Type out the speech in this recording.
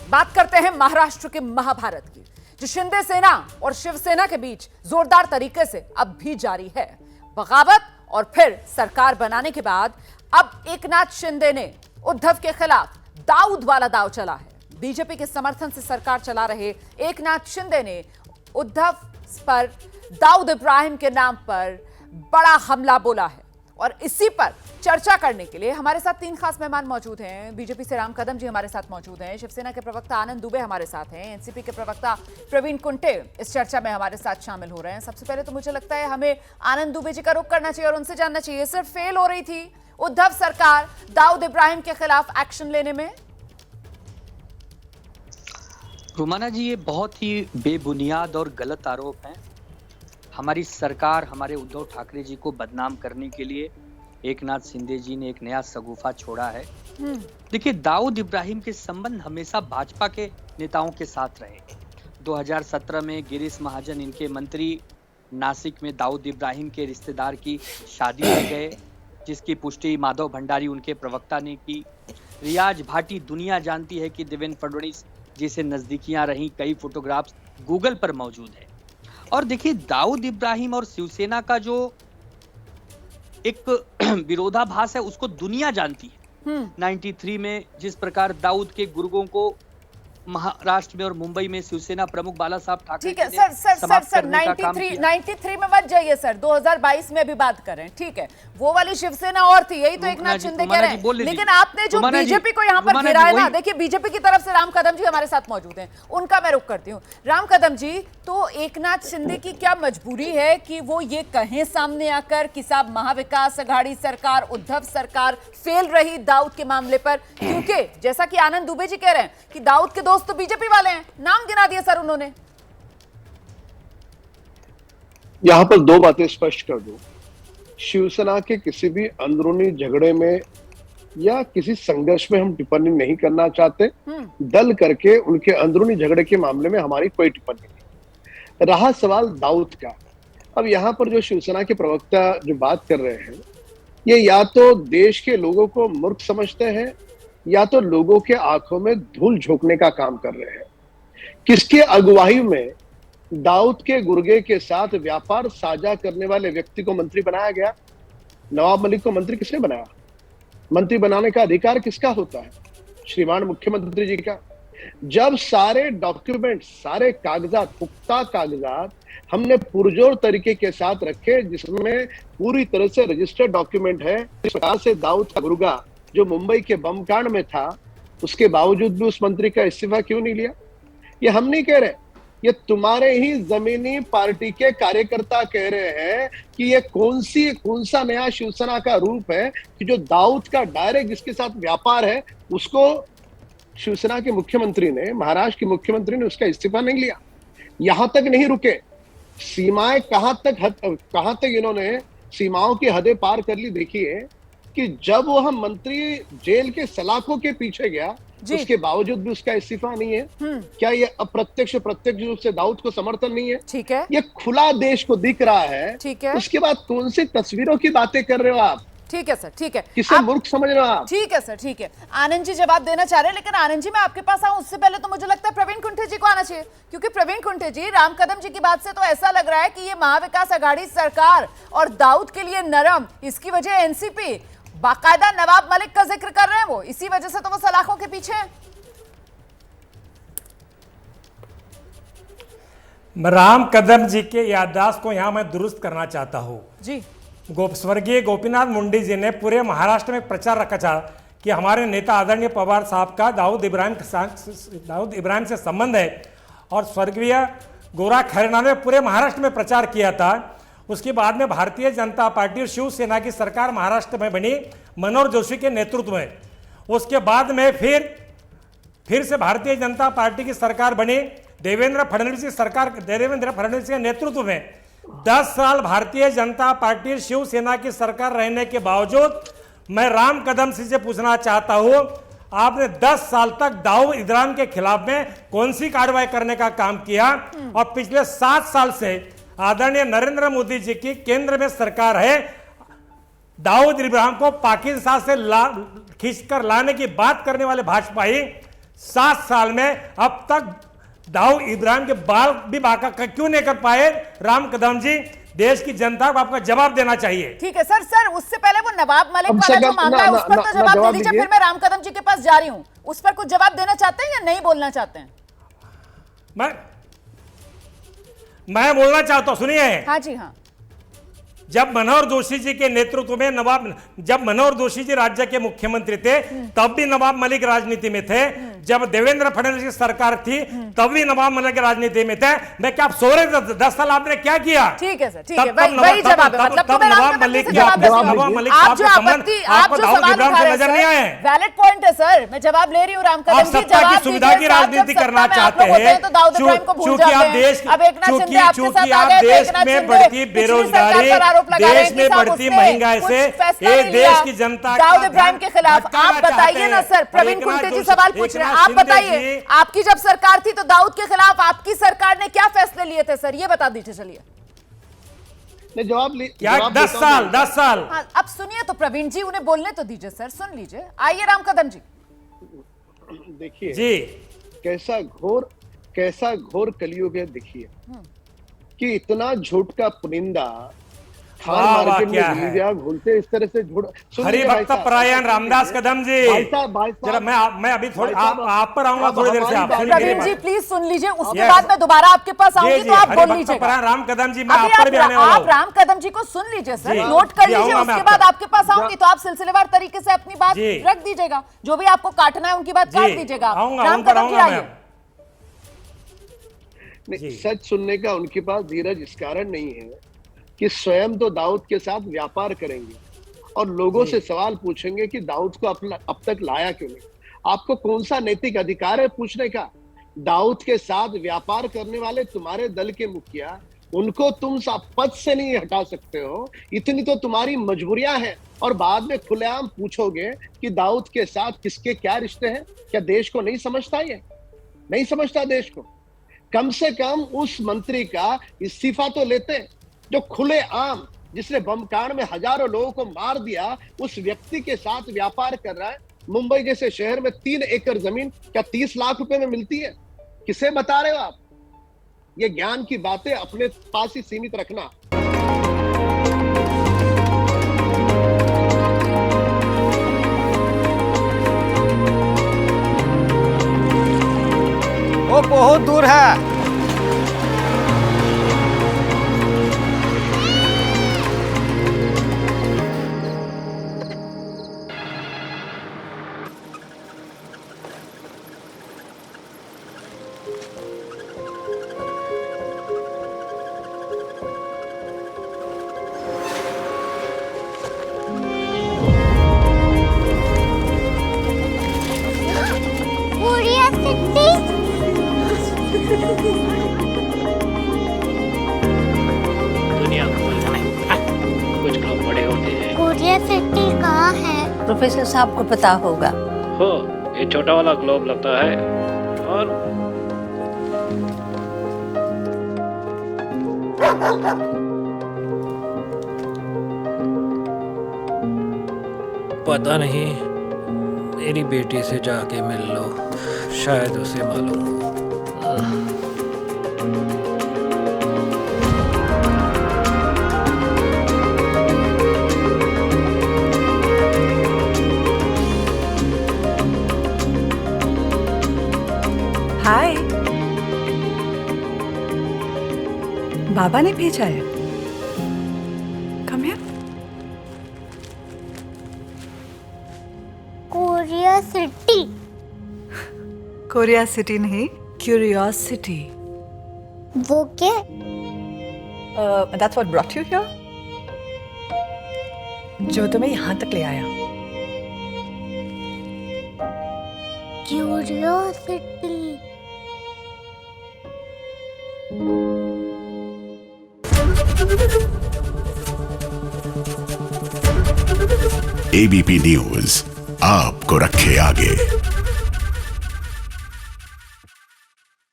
बात करते हैं महाराष्ट्र के महाभारत की, जो शिंदे सेना और शिवसेना के बीच जोरदार तरीके से अब भी जारी है। बगावत और फिर सरकार बनाने के बाद अब एकनाथ शिंदे ने उद्धव के खिलाफ दाऊद वाला दांव चला है। बीजेपी के समर्थन से सरकार चला रहे एकनाथ शिंदे ने उद्धव पर दाऊद इब्राहिम के नाम पर बड़ा हमला बोला है। और इसी पर चर्चा करने के लिए हमारे साथ तीन खास मेहमान मौजूद हैं। बीजेपी से राम कदम जी हमारे साथ मौजूद हैं, शिवसेना के प्रवक्ता आनंद दुबे हमारे साथ हैं, एनसीपी के प्रवक्ता प्रवीण कुंटे इस चर्चा में हमारे साथ शामिल हो रहे हैं। सबसे पहले तो मुझे लगता है हमें आनंद दुबे जी का रुख करना चाहिए और उनसे जानना चाहिए, सर फेल हो रही थी उद्धव सरकार दाऊद इब्राहिम के खिलाफ एक्शन लेने में? रुमाना जी, ये बहुत ही बेबुनियाद और गलत आरोप हैं। हमारी सरकार हमारे उद्धव ठाकरे जी को बदनाम करने के लिए एकनाथ शिंदे जी ने एक नया सगुफा छोड़ा है। देखिए, दाऊद इब्राहिम के संबंध हमेशा भाजपा के नेताओं के साथ रहे। 2017 में गिरीश महाजन इनके मंत्री नासिक में दाऊद इब्राहिम के रिश्तेदार की शादी में गए, जिसकी पुष्टि माधव भंडारी उनके प्रवक्ता ने की। रियाज भाटी दुनिया जानती है कि देवेंद्र फडणवीस जी से नजदीकियां रही, कई फोटोग्राफ्स गूगल पर मौजूद है। और देखिए, दाऊद इब्राहिम और शिवसेना का जो एक विरोधाभास है उसको दुनिया जानती है। 93 में जिस प्रकार दाऊद के गुर्गों को महाराष्ट्र में और मुंबई में शिवसेना प्रमुख बाला साहब ठाकरे ठीक है सर 93 में मत जाइए सर, 2022 में भी बात करें। ठीक है, वो वाली शिवसेना और थी, यही तो एकनाथ शिंदे कह रहे हैं। लेकिन आपने जो बीजेपी को यहाँ पर घेरा है ना, देखिए बीजेपी की तरफ से राम कदम जी हमारे साथ मौजूद हैं, उनका मैं रुख करती हूँ। राम कदम जी, तो एकनाथ शिंदे की क्या मजबूरी है कि वो ये कहें सामने आकर कि साहब महाविकास अघाड़ी सरकार, उद्धव सरकार फेल रही दाऊद के मामले पर? क्योंकि जैसा कि आनंद दुबे जी कह रहे हैं कि दाऊद के दोस्त तो बीजेपी वाले हैं, नाम गिना दिए सर उन्होंने। यहां पर दो बातें स्पष्ट कर दूं। शिवसेना के किसी भी अंदरूनी झगड़े में या किसी संघर्ष में हम टिप्पणी नहीं करना चाहते। दल करके उनके अंदरूनी झगड़े के मामले में हमारी कोई टिप्पणी नहीं। रहा सवाल दाऊद का, अब यहां पर जो शिवसेना के प्रवक्ता जो बात कर रहे हैं, ये या तो देश के लोगों को मूर्ख समझते हैं या तो लोगों के आंखों में धूल झोंकने का काम कर रहे हैं। किसके अगुवाई में दाऊद के गुर्गे के साथ व्यापार साझा करने वाले व्यक्ति को मंत्री बनाया गया? नवाब मलिक को मंत्री किसने बनाया? मंत्री बनाने का अधिकार किसका होता है? श्रीमान मुख्यमंत्री जी का। जब सारे डॉक्यूमेंट, सारे कागजात, पुख्ता कागजात हमने पुरजोर तरीके के साथ रखे, जिसमें पूरी तरह से रजिस्टर्ड डॉक्यूमेंट है, इस प्रकार से दाऊद का गुर्गा जो मुंबई के बम कांड में था, उसके बावजूद भी उस मंत्री का इस्तीफा क्यों नहीं लिया? ये हम नहीं कह रहे, ये तुम्हारे ही जमीनी पार्टी के कार्यकर्ता कह रहे हैं कि ये कौन सा नया शिवसेना का रूप है कि जो दाऊद का डायरेक्ट जिसके साथ व्यापार है उसको शिवसेना के मुख्यमंत्री ने, महाराष्ट्र के मुख्यमंत्री ने उसका इस्तीफा नहीं लिया। यहां तक नहीं रुके, सीमाएं कहां तक इन्होंने सीमाओं की हदें पार कर ली। देखिए कि जब वह मंत्री जेल के सलाखों के पीछे गया, उसके बावजूद भी उसका इस्तीफा नहीं है। क्या ये अप्रत्यक्ष प्रत्यक्ष रूप से दाऊद को समर्थन नहीं है? ठीक है, ये खुला देश को दिख रहा है। ठीक है, उसके बाद कौन सी तस्वीरों की बातें कर रहे हो आप? ठीक है सर, ठीक है, किसे मूर्ख समझ रहे हो आप? ठीक है सर, ठीक है। आनंद जी जवाब देना चाह रहे हैं, लेकिन आनंद जी मैं आपके पास आऊं उससे पहले तो मुझे लगता है प्रवीण कुंटे जी को आना चाहिए, क्योंकि प्रवीण कुंटे जी, राम कदम जी की बात से तो ऐसा लग रहा है कि ये महाविकास अघाड़ी सरकार और दाऊद के लिए नरम, इसकी वजह एनसीपी, बाकायदा नवाब मलिक का जिक्र कर रहे हैं वो, इसी वजह से तो वो सलाखों के पीछे हैं। राम कदम जी के याददाश्त को यहां मैं दुरुस्त करना चाहता हूं जी। स्वर्गीय गोपीनाथ मुंडे जी ने पूरे महाराष्ट्र में प्रचार रखा था कि हमारे नेता आदरणीय पवार साहब का दाऊद इब्राहिम से संबंध है, और स्वर्गीय गोरा खैरनार ने पूरे महाराष्ट्र में प्रचार किया था। उसके बाद में भारतीय जनता पार्टी और शिवसेना की सरकार महाराष्ट्र में बनी मनोहर जोशी के नेतृत्व में। उसके बाद में फिर से भारतीय जनता पार्टी की सरकार बनी देवेंद्र फडणवीस के नेतृत्व में। 10 साल भारतीय जनता पार्टी शिवसेना की सरकार रहने के बावजूद मैं राम कदम सिंह से पूछना चाहता हूं, आपने 10 साल तक दाऊद इब्राहिम के खिलाफ में कौन सी कार्रवाई करने का काम किया? और पिछले 7 साल से आदरणीय नरेंद्र मोदी जी की केंद्र में सरकार है, दाऊद इब्राहिम को पाकिस्तान से खींचकर लाने की बात करने वाले भाजपाई 7 साल में अब तक दाऊद इब्राहिम के बाल भी बाका क्यों नहीं कर पाए? राम कदम जी, देश की जनता को आपका जवाब देना चाहिए। ठीक है सर, उससे पहले वो नवाब मलिक वाला जो मामला है उस पर तो जवाब दे दीजिए, फिर मैं राम कदम जी के पास जा रही हूं। उस पर कुछ जवाब देना चाहते हैं या नहीं बोलना चाहते हैं? मैं बोलना चाहता हूं, सुनिए। हाँ जी हाँ। जब मनोहर जोशी जी के नेतृत्व में जब मनोहर जोशी जी राज्य के मुख्यमंत्री थे तब भी नवाब मलिक राजनीति में थे। जब देवेंद्र फडणवीस की सरकार थी तब भी नवाब मलिक राजनीति में थे। मैं क्या आप सो रहे थे? 10 साल आपने क्या किया? ठीक है सर, ठीक है, वही जवाब है। मतलब नवाब मलिक आप जो आपत्ति, आप जो सवाल उठा रहे हैं सर, वैलिड पॉइंट है सर। मैं जवाब ले रही हूँ राम कदम जी, सत्ता की सुविधा की राजनीति करना चाहते हैं तो दाऊद इब्राहिम को भूल जाते हैं। अब एक नाथ शिंदे आपके साथ आ गए, देश में बढ़ती बेरोजगारी, देश में बढ़ती महंगाई से ये देश की जनता दाऊद इब्राहिम के खिलाफ आप बताइए ना सर। प्रवीण कुंटे जी सवाल पूछ रहे हैं, आप बताइए, आपकी जब सरकार थी तो दाऊद के खिलाफ आपकी सरकार ने क्या फैसले लिए थे सर, ये बता दीजिए। चलिए जवाब 10 साल। हाँ, अब सुनिए तो प्रवीण जी, उन्हें बोलने तो दीजिए सर, सुन लीजिए। आइए राम कदम जी। देखिए जी, कैसा घोर कलयुग है। देखिए कि इतना झूठ का पुनिंदा घूमते इस तरह से झूठ। हरिभक्त परायण रामदास कदम जी, जरा मैं अभी थोड़ी आप पर आऊंगा थोड़ी देर से। आप प्रवीण जी प्लीज सुन लीजिए, उसके बाद मैं दोबारा आपके पास आऊंगी तो आप बोल लीजिएगा। राम कदम जी, मैं आप पर भी आने वाला हूं। आप राम कदम जी को सुन लीजिए सर, नोट कर लीजिए, उसके बाद आपके पास आऊंगी तो आप सिलसिलेवार तरीके से अपनी बात रख दीजिएगा। जो भी आपको काटना है उनकी बात काट दीजिएगा। राम कदम जी आइए। सच सुनने का उनके पास धीरज इस कारण नहीं है कि स्वयं तो दाऊद के साथ व्यापार करेंगे और लोगों से सवाल पूछेंगे कि दाऊद को अब तक लाया क्यों नहीं। आपको कौन सा नैतिक अधिकार है पूछने का? दाऊद के साथ व्यापार करने वाले तुम्हारे दल के मुखिया, उनको तुम पद से नहीं हटा सकते हो, इतनी तो तुम्हारी मजबूरियां हैं। और बाद में खुलेआम पूछोगे कि दाऊद के साथ किसके क्या रिश्ते हैं। क्या देश को नहीं समझता? ये नहीं समझता देश को। कम से कम उस मंत्री का इस्तीफा तो लेते जो खुले आम, जिसने बमकांड में हजारों लोगों को मार दिया, उस व्यक्ति के साथ व्यापार कर रहा है। मुंबई जैसे शहर में 3 एकड़ जमीन क्या 30 लाख रुपए में मिलती है? किसे बता रहे हो आप? ये ज्ञान की बातें अपने पास ही सीमित रखना। वो बहुत दूर है। दुनिया कुछ लोग बड़े होते हैं। कोरिया सिटी कहाँ है? प्रोफेसर साहब को पता होगा। हो, ये छोटा वाला ग्लोब लगता है और पता नहीं, मेरी बेटी से जाके मिल लो, शायद उसे मालूम हो। हाय, बाबा ने भेजा है। Come here. Korea city. Korea city नहीं, क्यूरियोसिटी। वो क्या? That's what brought you here? जो तुम्हें यहाँ तक ले आया। क्यूरियोसिटी। एबीपी न्यूज आपको रखे आगे।